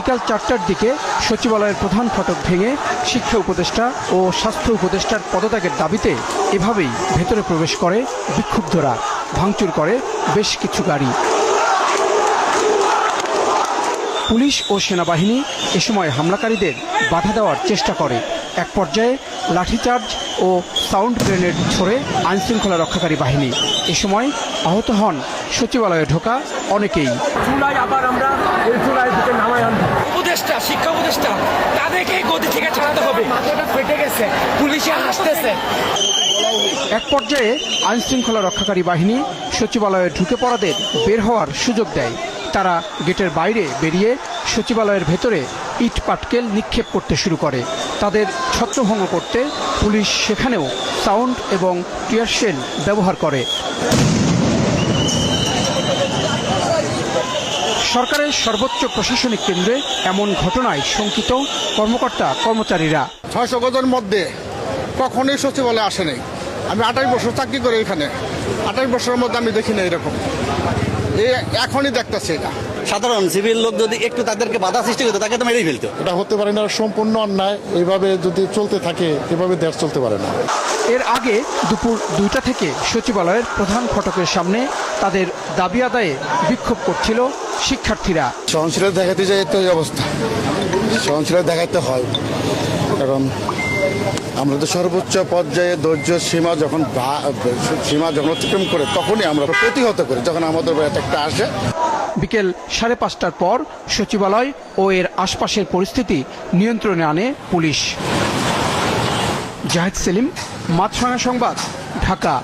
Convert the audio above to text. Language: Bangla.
বিকাল ৪টার দিকে সচিবালয়ের প্রধান ফটক ভেঙে শিক্ষা উপদেষ্টা ও স্বাস্থ্য উপদেষ্টার পদত্যাগের দাবিতে এভাবেই ভেতরে প্রবেশ করে বিক্ষুব্ধরা, ভাঙচুর করে বেশ কিছু গাড়ি। পুলিশ ও সেনাবাহিনী এ সময় হামলাকারীদের বাধা দেওয়ার চেষ্টা করে। এক পর্যায়ে লাঠিচার্জ ও সাউন্ড গ্রেনেড ছড়ে আইনশৃঙ্খলা রক্ষাকারী বাহিনী। এ সময় আহত হন সচিবালয়ে ঢোকা অনেকেই। আবার আমরা উপদেষ্টা, শিক্ষা উপদেষ্টা, তাদেরকে গদি থেকে ছাড়াতে হবে। মাথাটা ফেটে গেছে, পুলিশে আসতেছে। এক পর্যায়ে আইনশৃঙ্খলা রক্ষাকারী বাহিনী সচিবালয়ে ঢুকে পড়াদের বের হওয়ার সুযোগ দেয়। তারা গেটের বাইরে বেরিয়ে সচিবালয়ের ভেতরে ইট পাটকেল নিক্ষেপ করতে শুরু করে। তাদের ছত্রভঙ্গ করতে পুলিশ সেখানেও সাউন্ড এবং টিয়ার শেল ব্যবহার করে। সরকারের সর্বোচ্চ প্রশাসনিক কেন্দ্রে এমন ঘটনায় শঙ্কিত কর্মকর্তা কর্মচারীরা। ৬০০ গজের মধ্যে কখনোই সচিবালয়ে আসে নাই। আমি ২৮ বছর চাকরি করি এখানে, ২৮ বছরের মধ্যে আমি দেখি না এরকম। এখনই দেখতেছি এটা। সাধারণ সিভিল লোক যদি একটু তাদেরকে বাধা সৃষ্টি করতো, তাকে তো মেরেই ফেলতো। এটা হতে পারে না, সম্পূর্ণ অন্যায়। এইভাবে যদি চলতে থাকে, এভাবে দেশ চলতে পারে না। এর আগে দুপুর ২টা থেকে সচিবালয়ের প্রধান ফটকের সামনে তাদের দাবি আদায়ে বিক্ষোভ করছিল শিক্ষার্থীরা। সহনশীলতা দেখাতে যায় তো এই অবস্থা, সহনশীলতা দেখাতে হয়, কারণ আমরা তো সর্বোচ্চ পর্যায়ে ধৈর্য সীমা যখন অতিক্রম করে তখনই আমরা প্রতিহত করি, যখন আমাদের একটা আসে। বিকেল ৫:৩০টার পর সচিবালয় ও এর আশপাশের পরিস্থিতি নিয়ন্ত্রণে আনে পুলিশ। জাহিদ সেলিম, মাছরাঙা সংবাদ, ঢাকা।